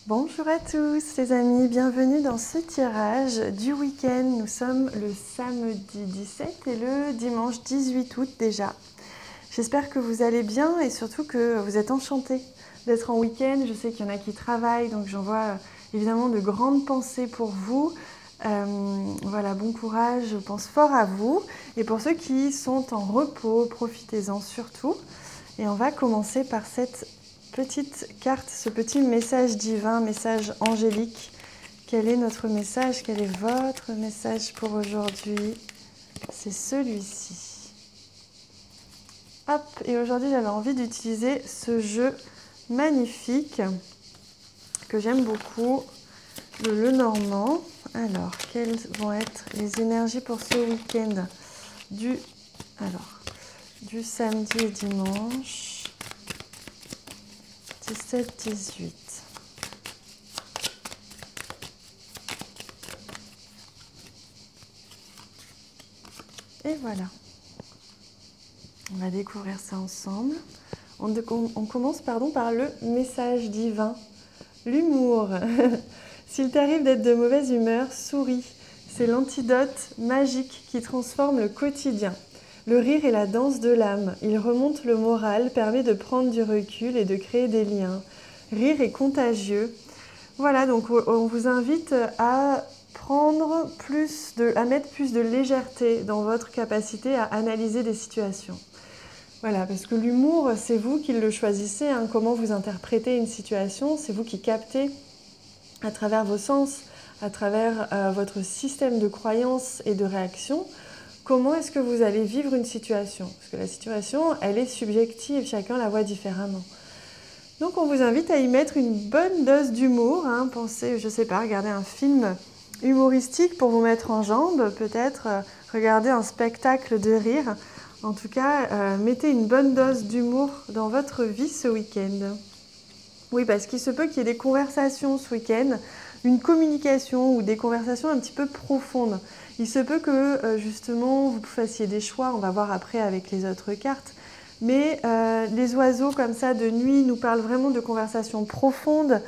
Bonjour à tous les amis, bienvenue dans ce tirage du week-end. Nous sommes le samedi 17 et le dimanche 18 août déjà. J'espère que vous allez bien et surtout que vous êtes enchantés d'être en week-end. Je sais qu'il y en a qui travaillent, donc j'envoie évidemment de grandes pensées pour vous. Voilà, bon courage, je pense fort à vous. Et pour ceux qui sont en repos, profitez-en surtout. Et on va commencer par cette petite carte, ce petit message divin, message angélique. Quel est notre message? Quel est votre message pour aujourd'hui? C'est celui-ci. Hop, et aujourd'hui j'avais envie d'utiliser ce jeu magnifique que j'aime beaucoup, le Lenormand. Alors, quelles vont être les énergies pour ce week-end du samedi et dimanche 17-18. Et voilà. On va découvrir ça ensemble. On commence par le message divin. L'humour. S'il t'arrive d'être de mauvaise humeur, souris. C'est l'antidote magique qui transforme le quotidien. Le rire est la danse de l'âme. Il remonte le moral, permet de prendre du recul et de créer des liens. Rire est contagieux. Voilà, donc on vous invite à mettre plus de légèreté dans votre capacité à analyser des situations. Voilà, parce que l'humour, c'est vous qui le choisissez, hein, comment vous interprétez une situation, c'est vous qui captez à travers vos sens, à travers votre système de croyances et de réactions, comment est-ce que vous allez vivre une situation? Parce que la situation, elle est subjective, chacun la voit différemment. Donc on vous invite à y mettre une bonne dose d'humour, hein. Pensez, je ne sais pas, regarder un film humoristique pour vous mettre en jambes, peut-être regarder un spectacle de rire. En tout cas, mettez une bonne dose d'humour dans votre vie ce week-end. Oui, parce qu'il se peut qu'il y ait des conversations ce week-end, une communication ou des conversations un petit peu profondes. Il se peut que justement vous fassiez des choix, on va voir après avec les autres cartes, mais les oiseaux comme ça de nuit nous parlent vraiment de conversations profondes,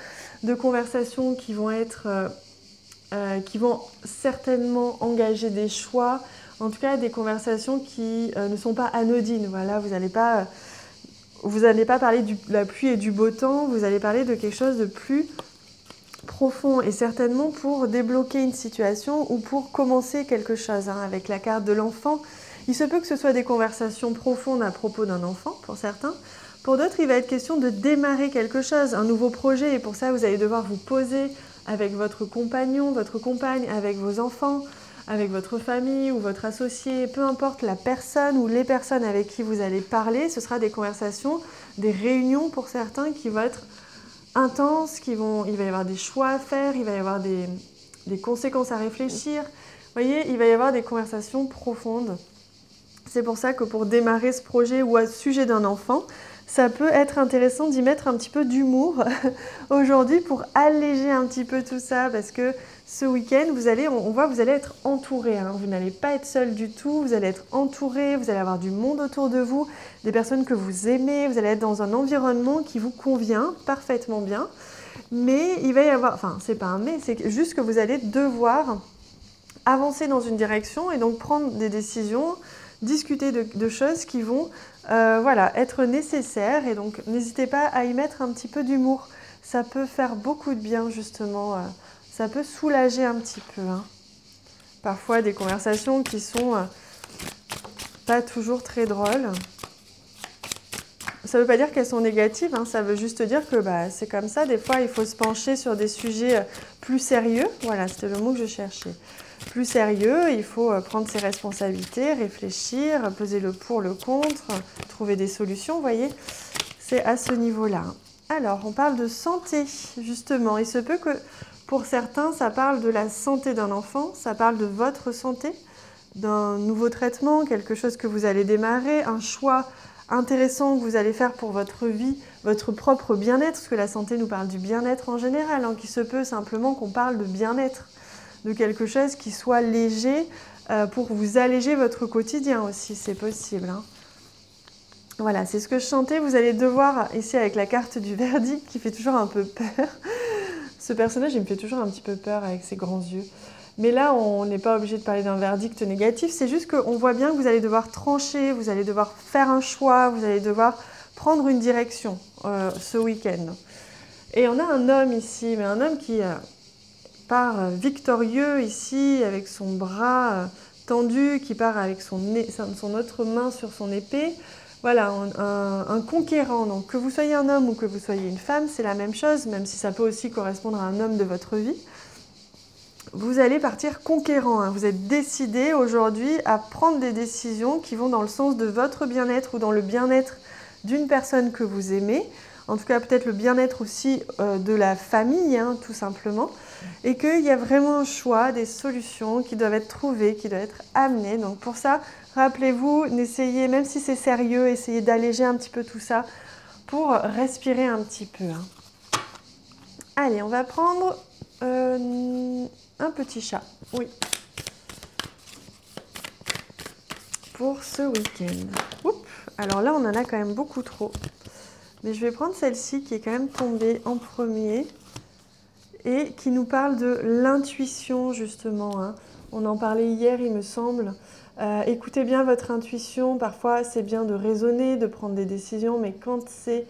de conversations qui vont certainement engager des choix, en tout cas des conversations qui ne sont pas anodines. Voilà, vous n'allez pas parler de la pluie et du beau temps, vous allez parler de quelque chose de plus profond et certainement pour débloquer une situation ou pour commencer quelque chose, hein, avec la carte de l'enfant. Il se peut que ce soit des conversations profondes à propos d'un enfant pour certains. Pour d'autres, il va être question de démarrer quelque chose, un nouveau projet, et pour ça, vous allez devoir vous poser avec votre compagnon, votre compagne, avec vos enfants, avec votre famille ou votre associé, peu importe la personne ou les personnes avec qui vous allez parler, ce sera des conversations, des réunions pour certains qui vont être intenses, il va y avoir des choix à faire, il va y avoir des conséquences à réfléchir. Vous voyez, il va y avoir des conversations profondes. C'est pour ça que pour démarrer ce projet ou à ce sujet d'un enfant, ça peut être intéressant d'y mettre un petit peu d'humour aujourd'hui pour alléger un petit peu tout ça, parce que ce week-end, vous allez être entouré, hein. Vous n'allez pas être seul du tout, vous allez être entouré, vous allez avoir du monde autour de vous, des personnes que vous aimez, vous allez être dans un environnement qui vous convient parfaitement bien. Mais il va y avoir, enfin c'est pas un mais, c'est juste que vous allez devoir avancer dans une direction et donc prendre des décisions, discuter de choses qui vont être nécessaires, et donc n'hésitez pas à y mettre un petit peu d'humour. Ça peut faire beaucoup de bien justement, ça peut soulager un petit peu, hein. Parfois des conversations qui sont pas toujours très drôles. Ça ne veut pas dire qu'elles sont négatives, hein, ça veut juste dire que c'est comme ça. Des fois, il faut se pencher sur des sujets plus sérieux. Voilà, c'était le mot que je cherchais. Plus sérieux, il faut prendre ses responsabilités, réfléchir, peser le pour, le contre, trouver des solutions, vous voyez. C'est à ce niveau-là. Alors, on parle de santé, justement. Il se peut que pour certains, ça parle de la santé d'un enfant, ça parle de votre santé, d'un nouveau traitement, quelque chose que vous allez démarrer, un choix intéressant que vous allez faire pour votre vie, votre propre bien-être, parce que la santé nous parle du bien-être en général, hein, qu'il se peut simplement qu'on parle de bien-être, de quelque chose qui soit léger pour vous alléger votre quotidien aussi, c'est possible, hein. Voilà, c'est ce que je chantais. Vous allez devoir, ici avec la carte du verdict qui fait toujours un peu peur, Ce personnage, il me fait toujours un petit peu peur avec ses grands yeux. Mais là, on n'est pas obligé de parler d'un verdict négatif, c'est juste qu'on voit bien que vous allez devoir trancher, vous allez devoir faire un choix, vous allez devoir prendre une direction ce week-end. Et on a un homme ici, mais un homme qui part victorieux ici, avec son bras tendu, qui part avec son autre main sur son épée. Voilà, un conquérant. Donc que vous soyez un homme ou que vous soyez une femme, c'est la même chose, même si ça peut aussi correspondre à un homme de votre vie. Vous allez partir conquérant, hein. Vous êtes décidé aujourd'hui à prendre des décisions qui vont dans le sens de votre bien-être ou dans le bien-être d'une personne que vous aimez. En tout cas, peut-être le bien-être aussi de la famille, hein, tout simplement. Et qu'il y a vraiment un choix, des solutions qui doivent être trouvées, qui doivent être amenées. Donc pour ça, rappelez-vous, n'essayez, même si c'est sérieux, essayez d'alléger un petit peu tout ça pour respirer un petit peu, hein. Allez, on va prendre un petit chat, oui, pour ce week-end. Alors là, on en a quand même beaucoup trop. Mais je vais prendre celle-ci qui est quand même tombée en premier et qui nous parle de l'intuition, justement, hein. On en parlait hier, il me semble. Écoutez bien votre intuition. Parfois, c'est bien de raisonner, de prendre des décisions, mais quand c'est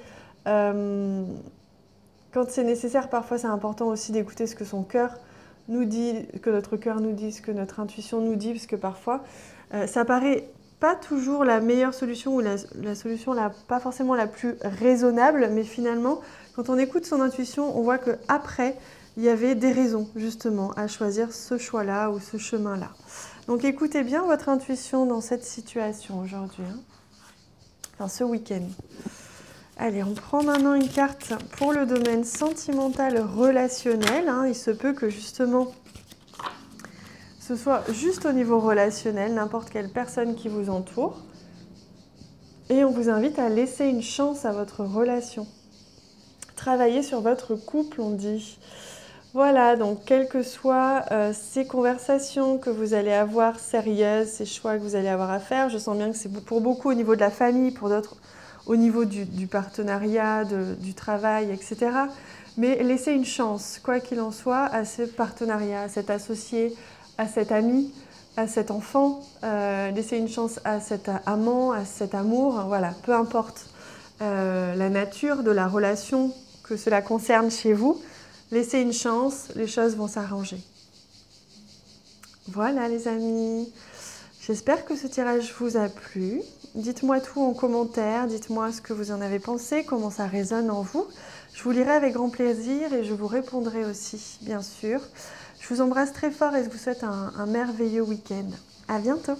nécessaire, parfois, c'est important aussi d'écouter ce que son cœur nous dit, que notre cœur nous dit, ce que notre intuition nous dit, parce que parfois, ça paraît pas toujours la meilleure solution ou la solution pas forcément la plus raisonnable, mais finalement, quand on écoute son intuition, on voit qu'après, il y avait des raisons justement à choisir ce choix-là ou ce chemin-là. Donc écoutez bien votre intuition dans cette situation aujourd'hui, hein. Enfin ce week-end. Allez, on prend maintenant une carte pour le domaine sentimental relationnel, hein. Il se peut que justement ce soit juste au niveau relationnel, n'importe quelle personne qui vous entoure. Et on vous invite à laisser une chance à votre relation. Travailler sur votre couple, on dit. Voilà, donc quelles que soient ces conversations que vous allez avoir sérieuses, ces choix que vous allez avoir à faire, je sens bien que c'est pour beaucoup au niveau de la famille, pour d'autres au niveau du partenariat, du travail, etc. Mais laissez une chance, quoi qu'il en soit, à ce partenariat, à cet associé, à cet ami, à cet enfant, laissez une chance à cet amant, à cet amour, voilà, peu importe la nature de la relation que cela concerne chez vous, laissez une chance, les choses vont s'arranger. Voilà les amis, j'espère que ce tirage vous a plu. Dites-moi tout en commentaire, dites-moi ce que vous en avez pensé, comment ça résonne en vous. Je vous lirai avec grand plaisir et je vous répondrai aussi, bien sûr. Je vous embrasse très fort et je vous souhaite un merveilleux week-end. À bientôt!